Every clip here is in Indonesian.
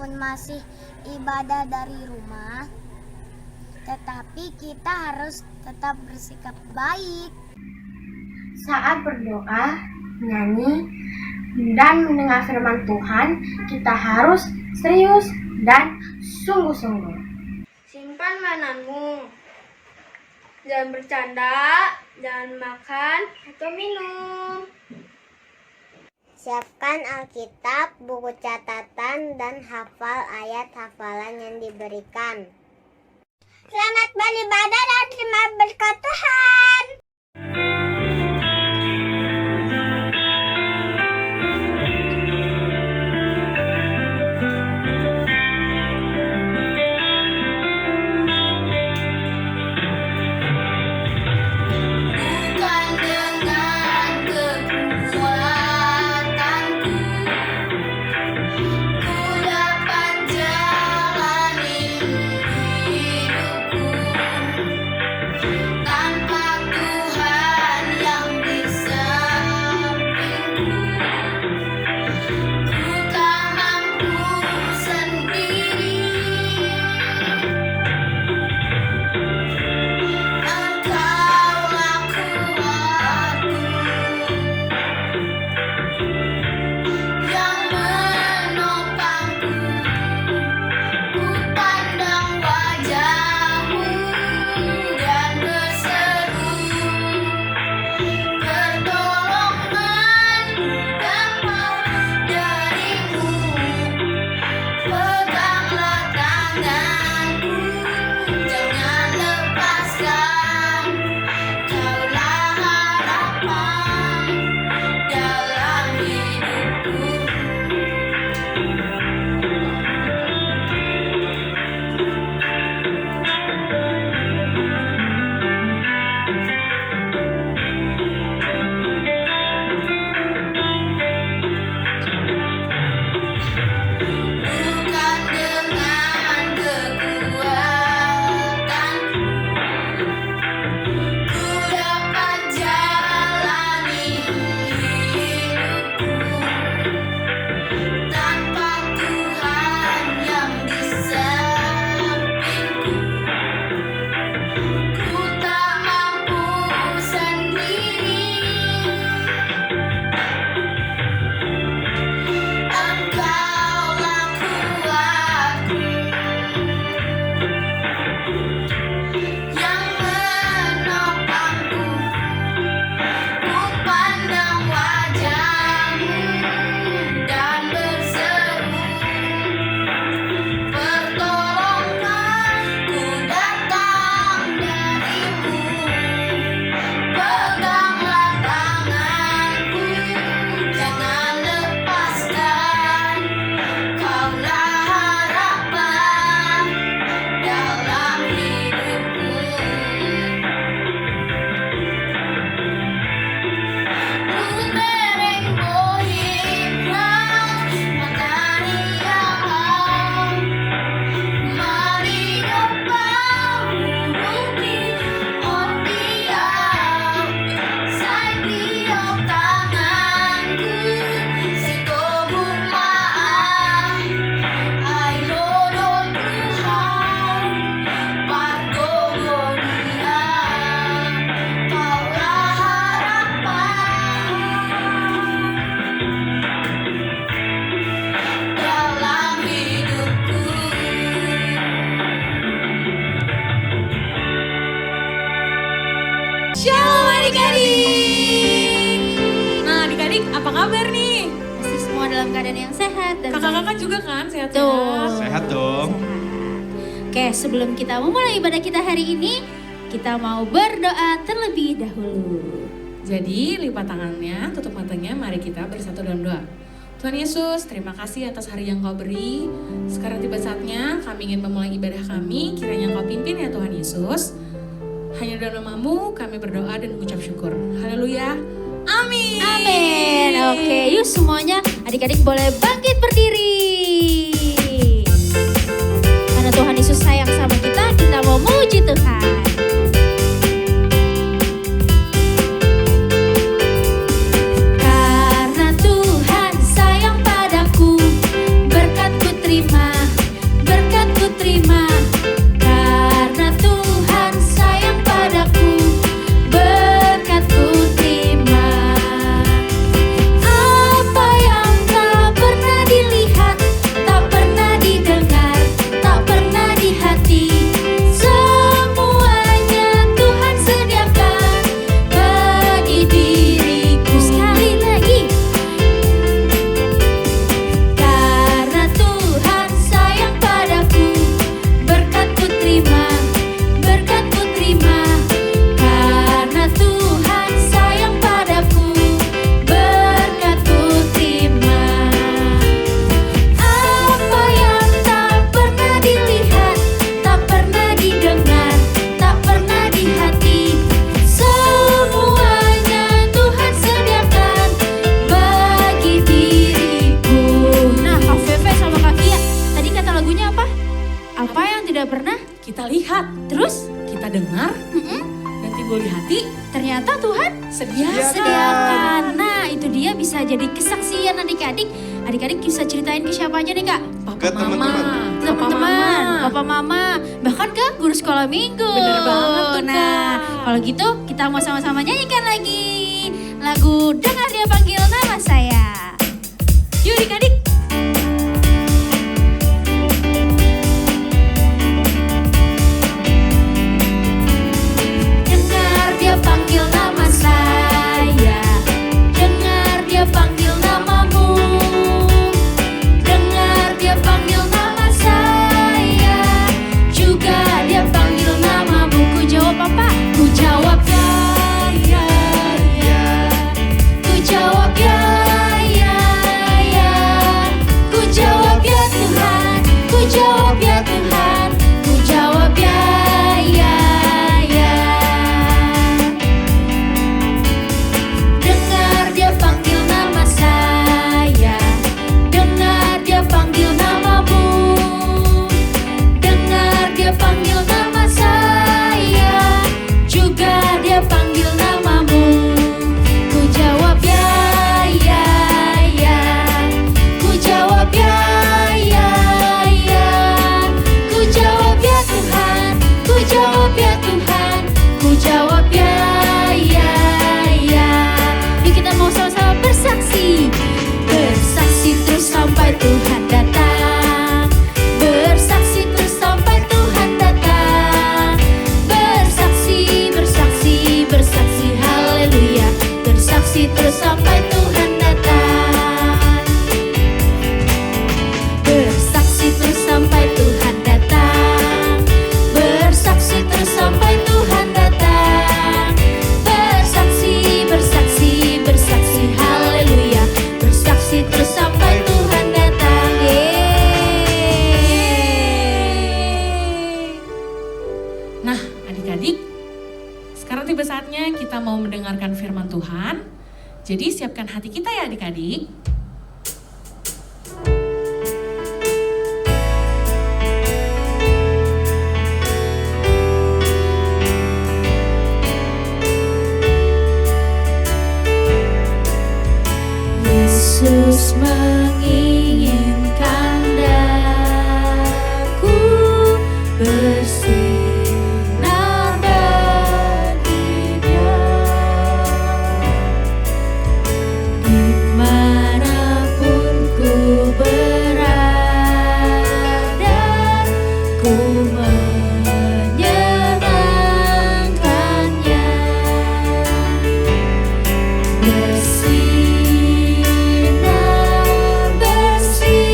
walaupun masih ibadah dari rumah, tetapi kita harus tetap bersikap baik. Saat berdoa, menyanyi, dan mendengar firman Tuhan, kita harus serius dan sungguh-sungguh. Simpan mainanmu. Jangan bercanda, jangan makan atau minum. Siapkan Alkitab, buku catatan, dan hafal ayat hafalan yang diberikan. Selamat beribadah dan terima berkat Tuhan. Shalom adik-adik. Nah adik-adik apa kabar nih? Pasti semua dalam keadaan yang sehat dan Kakak-kakak juga kan sehat-sehat? Tuh. Sehat dong. Oke, sebelum kita memulai ibadah kita hari ini, kita mau berdoa terlebih dahulu. Jadi lipat tangannya, tutup matanya, mari kita bersatu dalam doa. Tuhan Yesus, terima kasih atas hari yang Kau beri. Sekarang tiba saatnya kami ingin memulai ibadah kami, kiranya Kau pimpin ya Tuhan Yesus. Hanya dalam nama-Mu kami berdoa dan mengucap syukur. Haleluya. Amin. Amin. Oke, yuk semuanya adik-adik boleh bangkit berdiri. Karena Tuhan Yesus sayang sama kita mau muji Tuhan. Karena Tuhan sayang padaku, berkat ku terima. timbul di hati, Ternyata Tuhan sediakan. Nah, itu dia bisa jadi kesaksian adik-adik. Adik-adik bisa ceritain ke siapa aja nih, Kak? Ke teman-teman. Teman-teman, papa mama, bahkan ke guru sekolah minggu. Bener banget tuh, Nah, Kak. kalau gitu kita mau sama-sama nyanyikan lagi lagu Dengar Dia Panggil Nama Saya. Yuk adik-adik. Dengar dia panggil nama saya, dengar dia panggil namamu, dengar dia panggil nama saya, juga dia panggil namamu. Ku jawab apa? Ku jawab ya, ya, ya. Ku jawab ya, ya, ya. Ku jawab ya Tuhan, ku jawab ya Tuhan, ku jawab ya, ya, ya. Dengar dia panggil nama saya, dengar dia panggil namamu, dengar dia panggil nama saya, juga dia panggil namamu. Ku jawab ya, ya, ya. Ku jawab ya, ya, ya. Ku jawab ya Tuhan, ku jawab ya Tuhan, ku jawab ya, ya, ya. Yuk kita mau sama-sama bersaksi, bersaksi terus sampai Tuhan datang, bersaksi terus sampai Tuhan datang, bersaksi, bersaksi, bersaksi, haleluya, bersaksi terus sampai Tuhan datang, bersaksi terus sampai Tuhan datang, bersaksi terus sampai Tuhan datang, bersaksi, bersaksi, bersaksi, haleluya, bersaksi terus sampai Tuhan datang. Yeay. Nah, adik-adik, sekarang tiba saatnya kita mau mendengarkan firman Tuhan. Jadi siapkan hati kita ya adik-adik. Yesus menginginkan daku bersinar bagi Dia, dimanapun ku berada, ku menyenangkannya. Bersinar, bersinar,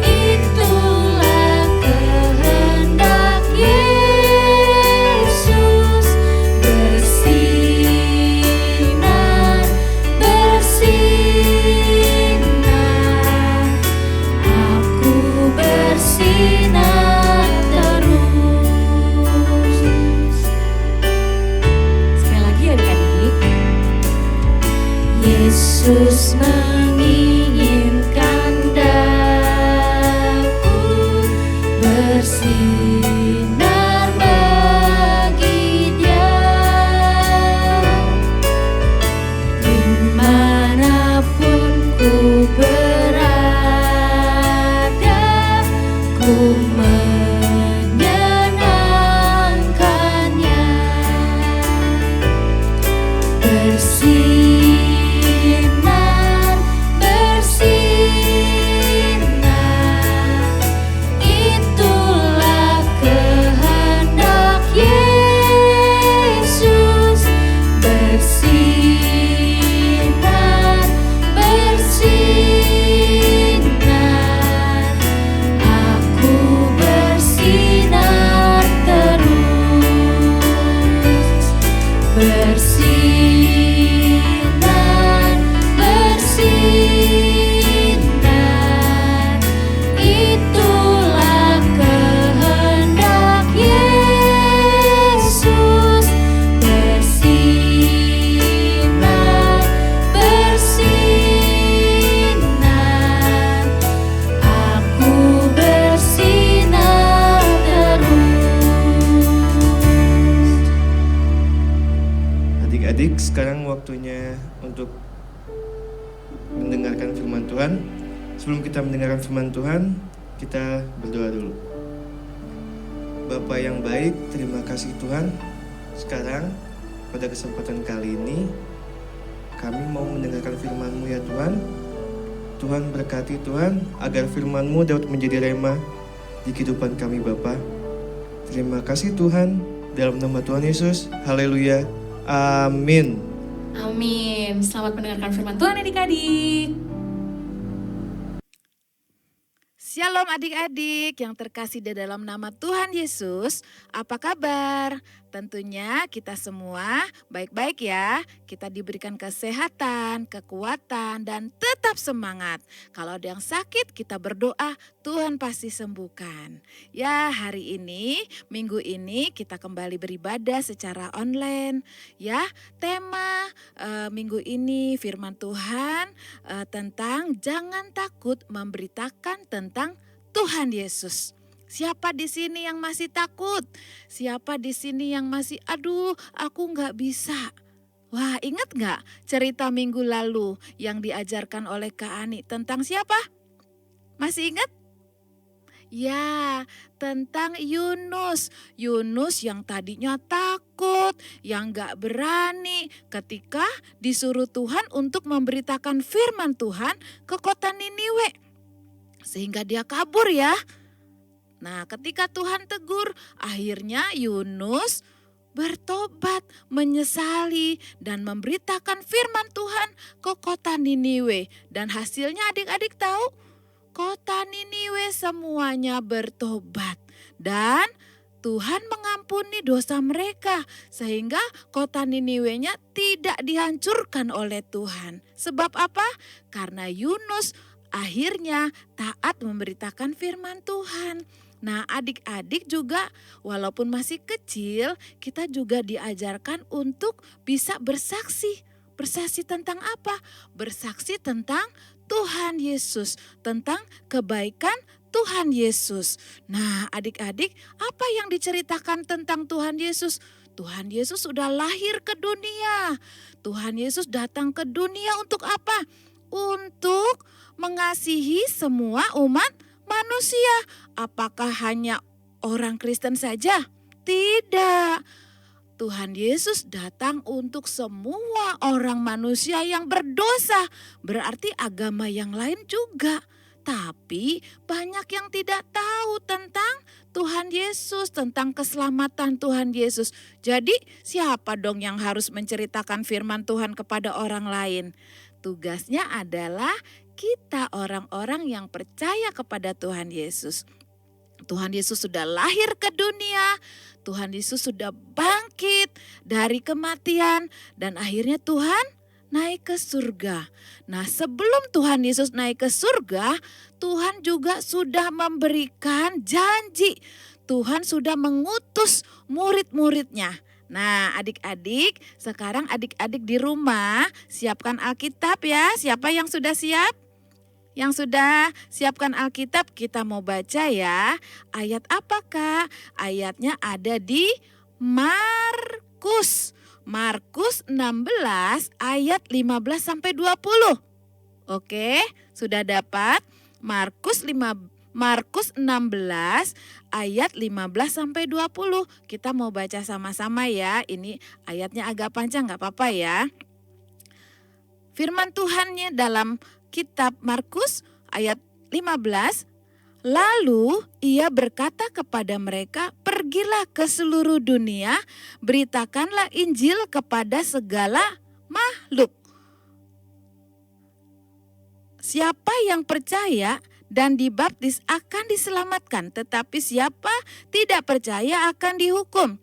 itulah kehendak Yesus. Bersinar, bersinar, aku bersinar terus. Sekali lagi adik-adik. Yesus menginginkan daku bersinar bagi Dia, dimanapun ku berada, ku menyenangkannya. Bersinar, adik-adik, sekarang waktunya untuk mendengarkan firman Tuhan. Sebelum kita mendengarkan firman Tuhan, kita berdoa dulu. Bapa yang baik, terima kasih Tuhan. Sekarang, pada kesempatan kali ini, kami mau mendengarkan firman-Mu ya Tuhan. Tuhan berkati Tuhan, agar firman-Mu dapat menjadi rema di kehidupan kami Bapa. Terima kasih Tuhan, dalam nama Tuhan Yesus, haleluya, amin. Amin. Selamat mendengarkan firman Tuhan adik-adik. Shalom adik-adik yang terkasih di dalam nama Tuhan Yesus. Apa kabar? Tentunya kita semua baik-baik ya. Kita diberikan kesehatan, kekuatan, dan tetap semangat. Kalau ada yang sakit, kita berdoa, Tuhan pasti sembuhkan. Ya, hari ini, minggu ini kita kembali beribadah secara online. Ya, tema minggu ini firman Tuhan tentang jangan takut memberitakan tentang Tuhan Yesus. Siapa di sini yang masih takut? Siapa di sini yang masih, aduh aku nggak bisa? Wah, ingat nggak cerita minggu lalu yang diajarkan oleh Kak Ani tentang siapa? Masih ingat? Ya, tentang Yunus. Yunus yang tadinya takut, yang gak berani ketika disuruh Tuhan untuk memberitakan firman Tuhan ke kota Niniwe. Sehingga dia kabur ya. Nah, ketika Tuhan tegur, akhirnya Yunus bertobat, menyesali, dan memberitakan firman Tuhan ke kota Niniwe. Dan hasilnya adik-adik tahu? Kota Niniwe semuanya bertobat. Dan Tuhan mengampuni dosa mereka. Sehingga kota Niniwe-nya tidak dihancurkan oleh Tuhan. Sebab apa? Karena Yunus akhirnya taat memberitakan firman Tuhan. Nah, adik-adik juga walaupun masih kecil, kita juga diajarkan untuk bisa bersaksi. Bersaksi tentang apa? Bersaksi tentang Tuhan Yesus, tentang kebaikan Tuhan Yesus. Nah, adik-adik, apa yang diceritakan tentang Tuhan Yesus? Tuhan Yesus sudah lahir ke dunia. Tuhan Yesus datang ke dunia untuk apa? Untuk mengasihi semua umat manusia. Apakah hanya orang Kristen saja? Tidak. Tuhan Yesus datang untuk semua orang manusia yang berdosa. Berarti agama yang lain juga. Tapi banyak yang tidak tahu tentang Tuhan Yesus, tentang keselamatan Tuhan Yesus. Jadi siapa dong yang harus menceritakan firman Tuhan kepada orang lain? Tugasnya adalah kita orang-orang yang percaya kepada Tuhan Yesus. Tuhan Yesus sudah lahir ke dunia, Tuhan Yesus sudah bangkit dari kematian, dan akhirnya Tuhan naik ke surga. Nah, sebelum Tuhan Yesus naik ke surga, Tuhan juga sudah memberikan janji. Tuhan sudah mengutus murid-muridnya. Nah, adik-adik, sekarang adik-adik di rumah siapkan Alkitab ya. Siapa yang sudah siap? Yang sudah siapkan Alkitab, kita mau baca ya. Ayat apa Kak? Ayatnya ada di Markus. Markus 16 ayat 15 sampai 20. Oke, sudah dapat? Markus 16 ayat 15 sampai 20. Kita mau baca sama-sama ya. Ini ayatnya agak panjang, gak apa-apa ya. Firman Tuhannya dalam kitab Markus ayat 15. Lalu ia berkata kepada mereka, pergilah ke seluruh dunia, beritakanlah Injil kepada segala makhluk. Siapa yang percaya dan dibaptis akan diselamatkan, tetapi siapa tidak percaya akan dihukum.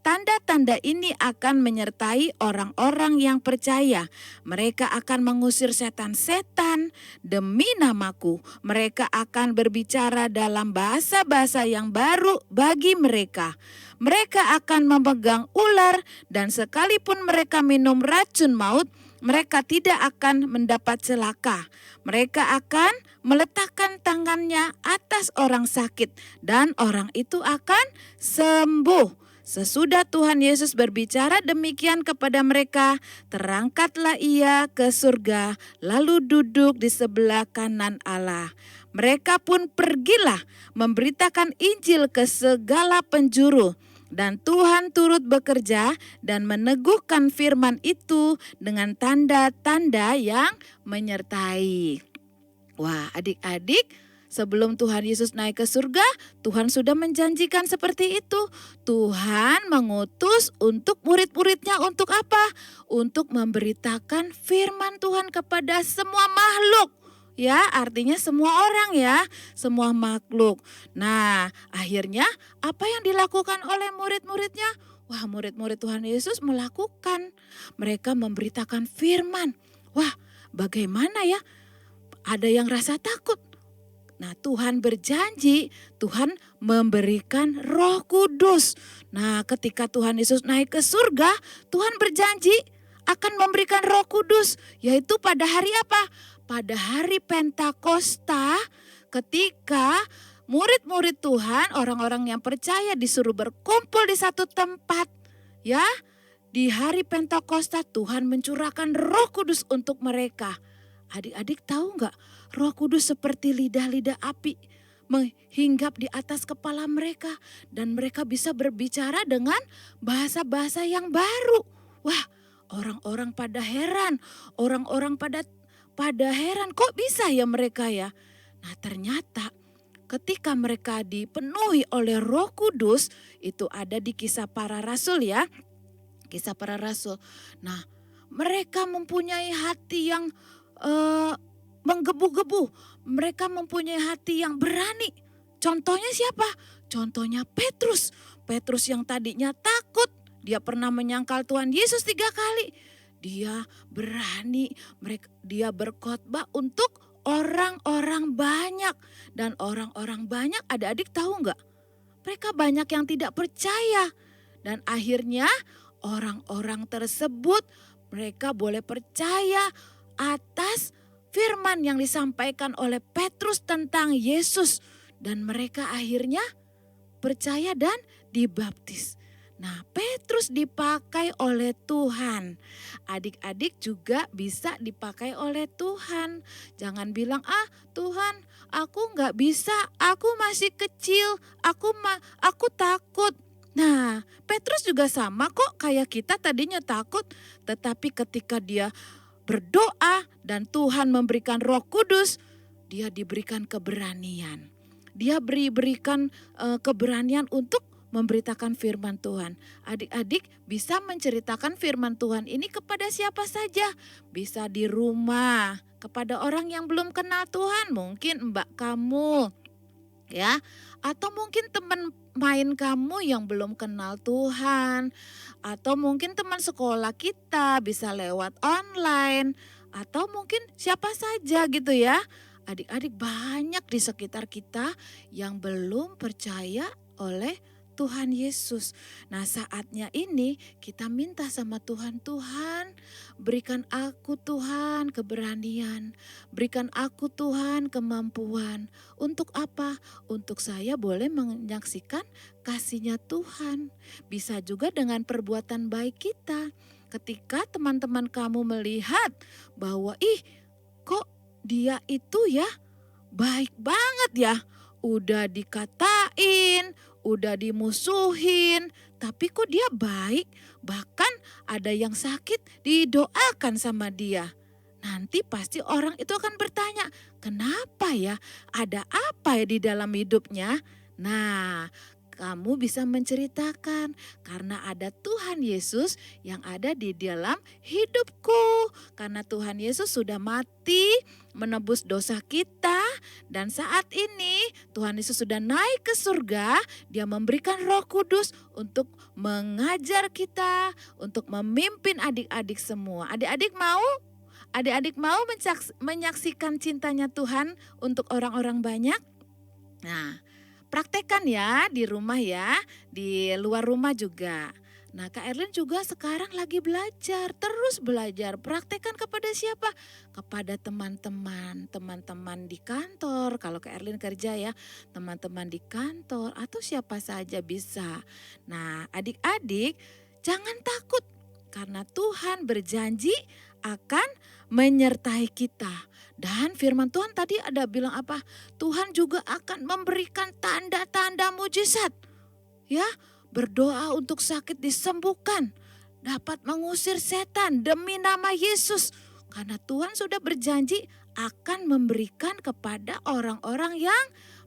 Tanda-tanda ini akan menyertai orang-orang yang percaya. Mereka akan mengusir setan-setan demi namaku. Mereka akan berbicara dalam bahasa-bahasa yang baru bagi mereka. Mereka akan memegang ular dan sekalipun mereka minum racun maut, mereka tidak akan mendapat celaka. Mereka akan meletakkan tangannya atas orang sakit dan orang itu akan sembuh. Sesudah Tuhan Yesus berbicara demikian kepada mereka, terangkatlah ia ke surga, lalu duduk di sebelah kanan Allah. Mereka pun pergilah memberitakan Injil ke segala penjuru. Dan Tuhan turut bekerja dan meneguhkan firman itu dengan tanda-tanda yang menyertai. Wah, adik-adik, sebelum Tuhan Yesus naik ke surga, Tuhan sudah menjanjikan seperti itu. Tuhan mengutus untuk murid-muridnya untuk apa? Untuk memberitakan firman Tuhan kepada semua makhluk. Ya, artinya semua orang ya, semua makhluk. Nah, akhirnya apa yang dilakukan oleh murid-muridnya? Wah, murid-murid Tuhan Yesus melakukan. Mereka memberitakan firman. Wah, bagaimana ya? Ada yang rasa takut. Nah, Tuhan berjanji, Tuhan memberikan Roh Kudus. Nah, ketika Tuhan Yesus naik ke surga, Tuhan berjanji akan memberikan Roh Kudus, yaitu pada hari apa? Pada hari Pentakosta, ketika murid-murid Tuhan, orang-orang yang percaya disuruh berkumpul di satu tempat. Ya, di hari Pentakosta Tuhan mencurahkan Roh Kudus untuk mereka. Adik-adik tahu nggak, Roh Kudus seperti lidah-lidah api menghinggap di atas kepala mereka. Dan mereka bisa berbicara dengan bahasa-bahasa yang baru. Wah, orang-orang pada heran, orang-orang pada heran, kok bisa ya mereka ya? Nah, ternyata ketika mereka dipenuhi oleh Roh Kudus, itu ada di Kisah Para Rasul ya. Kisah Para Rasul. Nah, mereka mempunyai hati yang menggebu-gebu. Mereka mempunyai hati yang berani. Contohnya siapa? Contohnya Petrus. Petrus yang tadinya takut. Dia pernah menyangkal Tuhan Yesus 3 kali. Dia berani, dia berkhotbah untuk orang-orang banyak. Dan orang-orang banyak, adik-adik tahu nggak? Mereka banyak yang tidak percaya. Dan akhirnya orang-orang tersebut mereka boleh percaya atas firman yang disampaikan oleh Petrus tentang Yesus. Dan mereka akhirnya percaya dan dibaptis. Nah, Petrus dipakai oleh Tuhan. Adik-adik juga bisa dipakai oleh Tuhan. Jangan bilang, Tuhan, aku nggak bisa, aku masih kecil, aku takut. Nah, Petrus juga sama kok kayak kita tadinya takut. Tetapi ketika dia berdoa dan Tuhan memberikan Roh Kudus, dia diberikan keberanian. Dia diberikan keberanian untuk memberitakan firman Tuhan. Adik-adik bisa menceritakan firman Tuhan ini kepada siapa saja. Bisa di rumah, kepada orang yang belum kenal Tuhan, mungkin mbak kamu, ya, atau mungkin teman main kamu yang belum kenal Tuhan, atau mungkin teman sekolah kita bisa lewat online, atau mungkin siapa saja gitu ya. Adik-adik banyak di sekitar kita yang belum percaya oleh Tuhan Yesus. Nah, saatnya ini kita minta sama Tuhan, Tuhan berikan aku Tuhan keberanian, berikan aku Tuhan kemampuan. Untuk apa? Untuk saya boleh menyaksikan kasih-Nya Tuhan. Bisa juga dengan perbuatan baik kita. Ketika teman-teman kamu melihat bahwa kok dia itu ya baik banget ya, udah dikatain, udah dimusuhin, tapi kok dia baik, bahkan ada yang sakit didoakan sama dia. Nanti pasti orang itu akan bertanya, kenapa ya, ada apa ya di dalam hidupnya? Nah, kamu bisa menceritakan karena ada Tuhan Yesus yang ada di dalam hidupku. Karena Tuhan Yesus sudah mati menebus dosa kita, dan saat ini Tuhan Yesus sudah naik ke surga. Dia memberikan Roh Kudus untuk mengajar kita, untuk memimpin adik-adik semua. Adik-adik mau? Adik-adik mau menyaksikan cintanya Tuhan untuk orang-orang banyak? Nah, praktekkan ya di rumah ya, di luar rumah juga. Nah, Kak Erlin juga sekarang lagi belajar, terus belajar. Praktekkan kepada siapa? Kepada teman-teman di kantor. Kalau Kak Erlin kerja ya, teman-teman di kantor atau siapa saja bisa. Nah, adik-adik jangan takut karena Tuhan berjanji akan menyertai kita. Dan firman Tuhan tadi ada bilang apa? Tuhan juga akan memberikan tanda-tanda mujizat. Ya, berdoa untuk sakit disembuhkan, dapat mengusir setan demi nama Yesus. Karena Tuhan sudah berjanji akan memberikan kepada orang-orang yang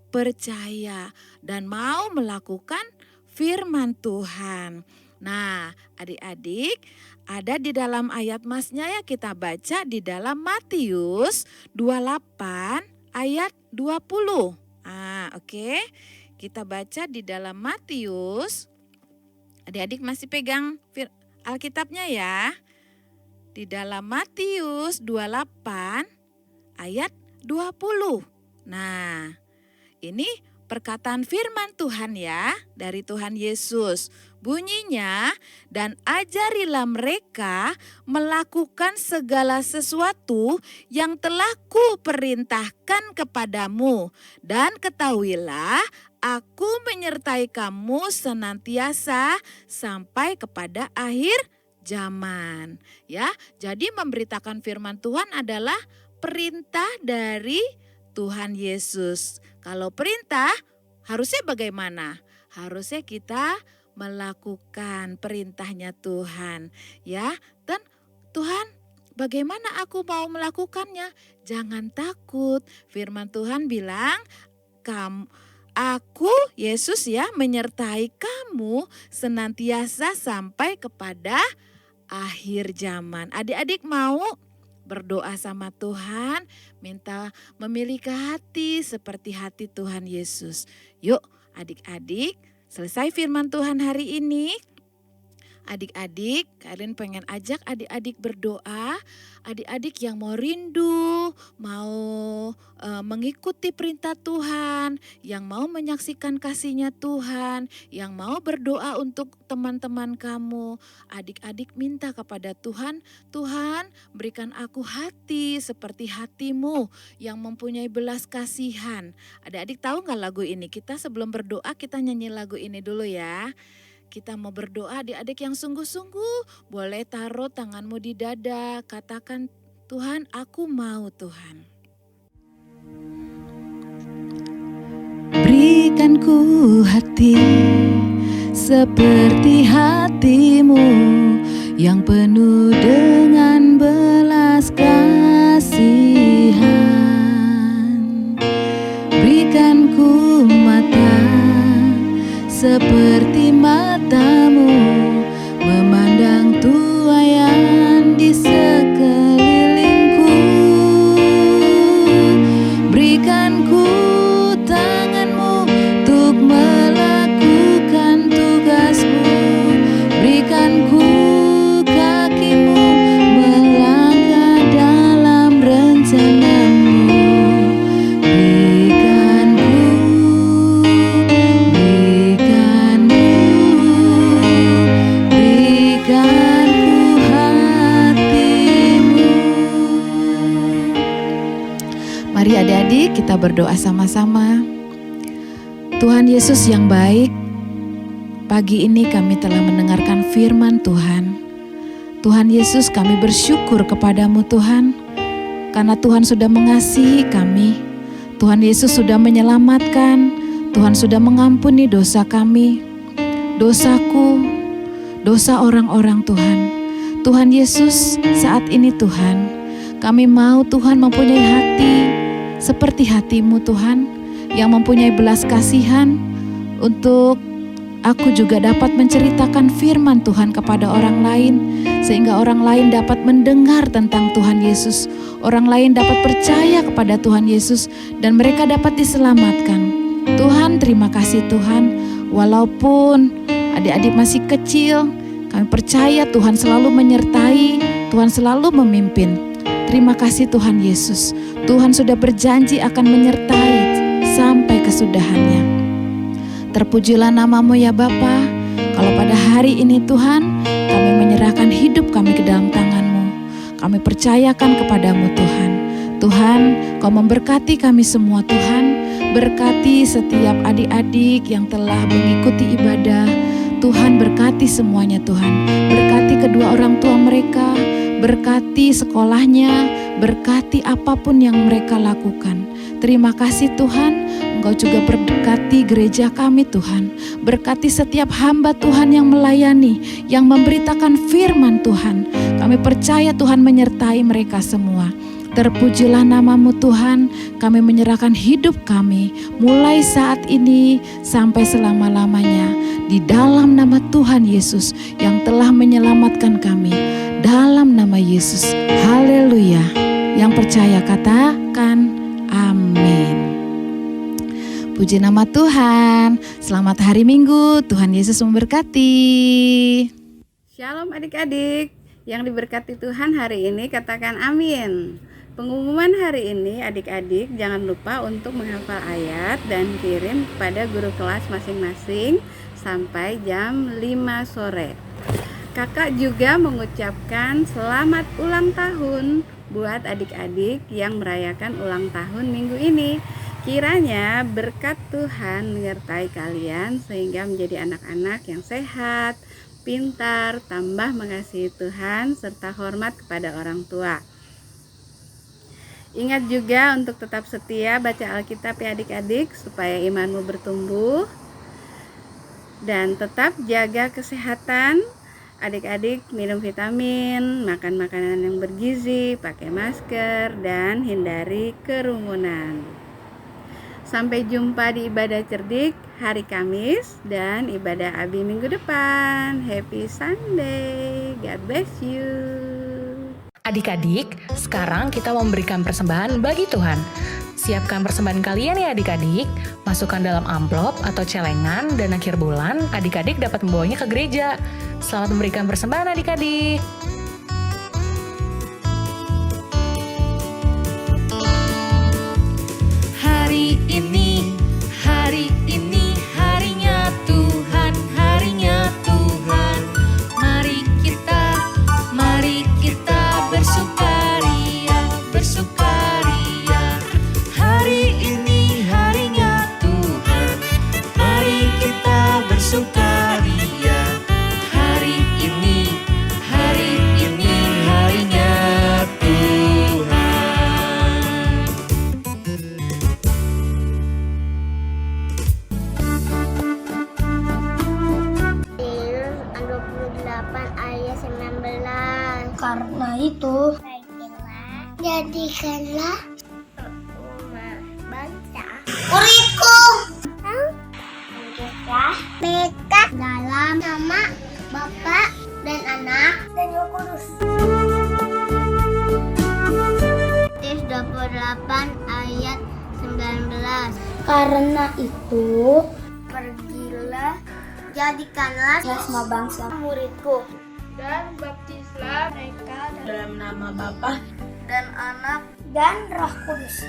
percaya dan mau melakukan firman Tuhan. Nah, adik-adik, ada di dalam ayat masnya ya, kita baca di dalam Matius 28 ayat 20. Oke. Kita baca di dalam Matius. Adik-adik masih pegang Alkitabnya ya. Di dalam Matius 28 ayat 20. Nah, ini perkataan firman Tuhan ya dari Tuhan Yesus. Bunyinya, dan ajarilah mereka melakukan segala sesuatu yang telah kuperintahkan kepadamu. Dan ketahuilah, aku menyertai kamu senantiasa sampai kepada akhir zaman. Ya, jadi memberitakan firman Tuhan adalah perintah dari Tuhan Yesus. Kalau perintah, harusnya bagaimana? Harusnya kita melakukan perintahnya Tuhan, ya. Dan Tuhan, bagaimana aku mau melakukannya? Jangan takut. Firman Tuhan bilang, aku Yesus ya menyertai kamu senantiasa sampai kepada akhir zaman. Adik-adik mau berdoa sama Tuhan, minta memiliki hati seperti hati Tuhan Yesus. Yuk adik-adik, selesai firman Tuhan hari ini, adik-adik, kalian pengen ajak adik-adik berdoa, adik-adik yang mau rindu, mau mengikuti perintah Tuhan, yang mau menyaksikan kasih-Nya Tuhan, yang mau berdoa untuk teman-teman kamu, adik-adik minta kepada Tuhan, Tuhan berikan aku hati seperti hati-Mu yang mempunyai belas kasihan. Adik-adik tahu gak lagu ini? Kita sebelum berdoa kita nyanyi lagu ini dulu ya. Kita mau berdoa, adik-adik yang sungguh-sungguh boleh taruh tanganmu di dada, katakan Tuhan aku mau Tuhan. Berikan ku hati seperti hati-Mu yang penuh dengan belas kasihan. Berikan ku mata seperti mata-Mu memandang tuaian di sekelilingku. Berikan ku tangan-Mu untuk melakukan tugas-Mu. Berikan ku kaki-Mu melangkah dalam rencana-Mu. Mari adik-adik kita berdoa sama-sama. Tuhan Yesus yang baik, pagi ini kami telah mendengarkan firman Tuhan. Tuhan Yesus, kami bersyukur kepadamu Tuhan, karena Tuhan sudah mengasihi kami. Tuhan Yesus sudah menyelamatkan, Tuhan sudah mengampuni dosa kami, dosaku, dosa orang-orang Tuhan. Tuhan Yesus, saat ini Tuhan, kami mau Tuhan mempunyai hati seperti hati-Mu Tuhan, yang mempunyai belas kasihan untuk aku juga dapat menceritakan firman Tuhan kepada orang lain, sehingga orang lain dapat mendengar tentang Tuhan Yesus, orang lain dapat percaya kepada Tuhan Yesus, dan mereka dapat diselamatkan. Tuhan, terima kasih Tuhan, walaupun adik-adik masih kecil, kami percaya Tuhan selalu menyertai, Tuhan selalu memimpin. Terima kasih Tuhan Yesus, Tuhan sudah berjanji akan menyertai sampai kesudahannya. Terpujilah nama-Mu ya Bapa. Kalau pada hari hari ini Tuhan, kami menyerahkan hidup kami ke dalam tangan-Mu. Kami percayakan kepadamu Tuhan. Tuhan, Kau memberkati kami semua Tuhan. Berkati setiap adik-adik yang telah mengikuti ibadah. Tuhan berkati semuanya Tuhan. Berkati kedua orang tua mereka. Berkati sekolahnya. Berkati apapun yang mereka lakukan. Terima kasih Tuhan. Engkau juga berkati gereja kami Tuhan. Berkati setiap hamba Tuhan yang melayani, yang memberitakan firman Tuhan. Kami percaya Tuhan menyertai mereka semua. Terpujilah namamu Tuhan, kami menyerahkan hidup kami mulai saat ini sampai selama-lamanya di dalam nama Tuhan Yesus yang telah menyelamatkan kami. Dalam nama Yesus, haleluya. Yang percaya katakan amin. Puji nama Tuhan, selamat hari Minggu, Tuhan Yesus memberkati. Shalom adik-adik, yang diberkati Tuhan hari ini katakan amin. Pengumuman hari ini adik-adik jangan lupa untuk menghafal ayat dan kirim kepada guru kelas masing-masing sampai jam 5 sore. Kakak juga mengucapkan selamat ulang tahun buat adik-adik yang merayakan ulang tahun minggu ini. Kiranya berkat Tuhan menyertai kalian sehingga menjadi anak-anak yang sehat, pintar, tambah mengasihi Tuhan, serta hormat kepada orang tua. Ingat juga untuk tetap setia baca Alkitab ya adik-adik supaya imanmu bertumbuh. Dan tetap jaga kesehatan. Adik-adik minum vitamin, makan makanan yang bergizi, pakai masker, dan hindari kerumunan. Sampai jumpa di ibadah cerdik hari Kamis dan ibadah Abi minggu depan. Happy Sunday. God bless you. Adik-adik, sekarang kita memberikan persembahan bagi Tuhan. Siapkan persembahan kalian ya adik-adik, masukkan dalam amplop atau celengan dan akhir bulan adik-adik dapat membawanya ke gereja. Selamat memberikan persembahan adik-adik. Hari ini harinya Tuhan, harinya Tuhan. Mari kita bersukaria, bersukaria. Hari ini harinya Tuhan, mari kita bersukaria. Hari ini harinya Tuhan. Matius 28 ayat 19. Karena itu, Jadikanlah rumah baca Uriku mereka dalam nama Bapa dan Anak dan Roh Kudus. Matius 28 ayat 19. karena itu, Pergilah, jadikanlah semua bangsa muridku Dan baptislah mereka dalam nama Bapa dan Anak dan Roh Kudus.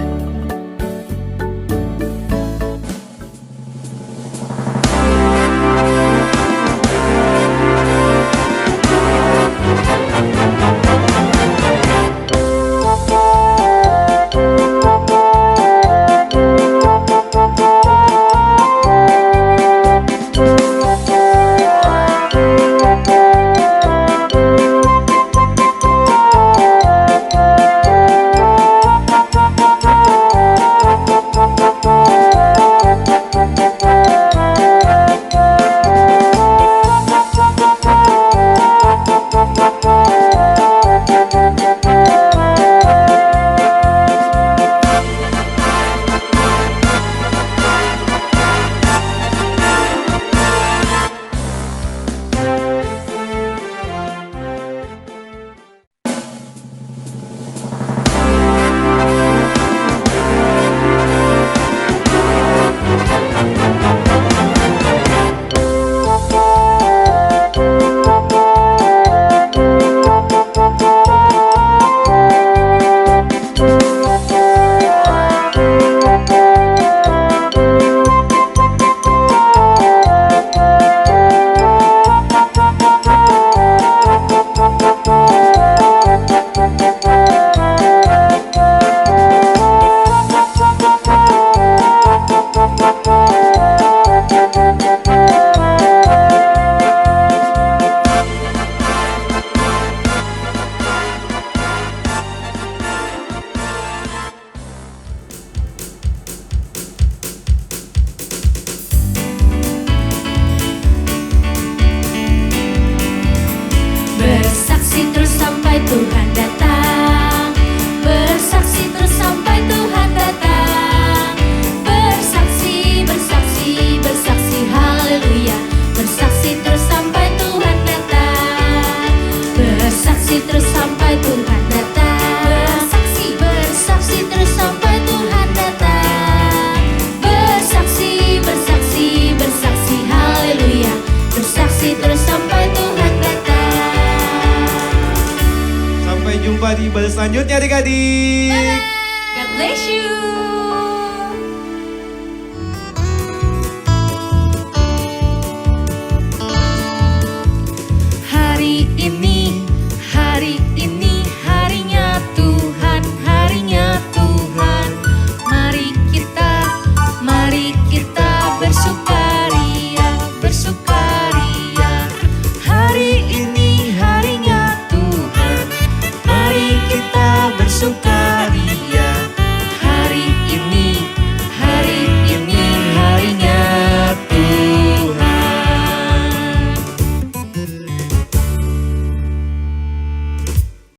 jumpa di ibadah selanjutnya adik-adik. God bless you.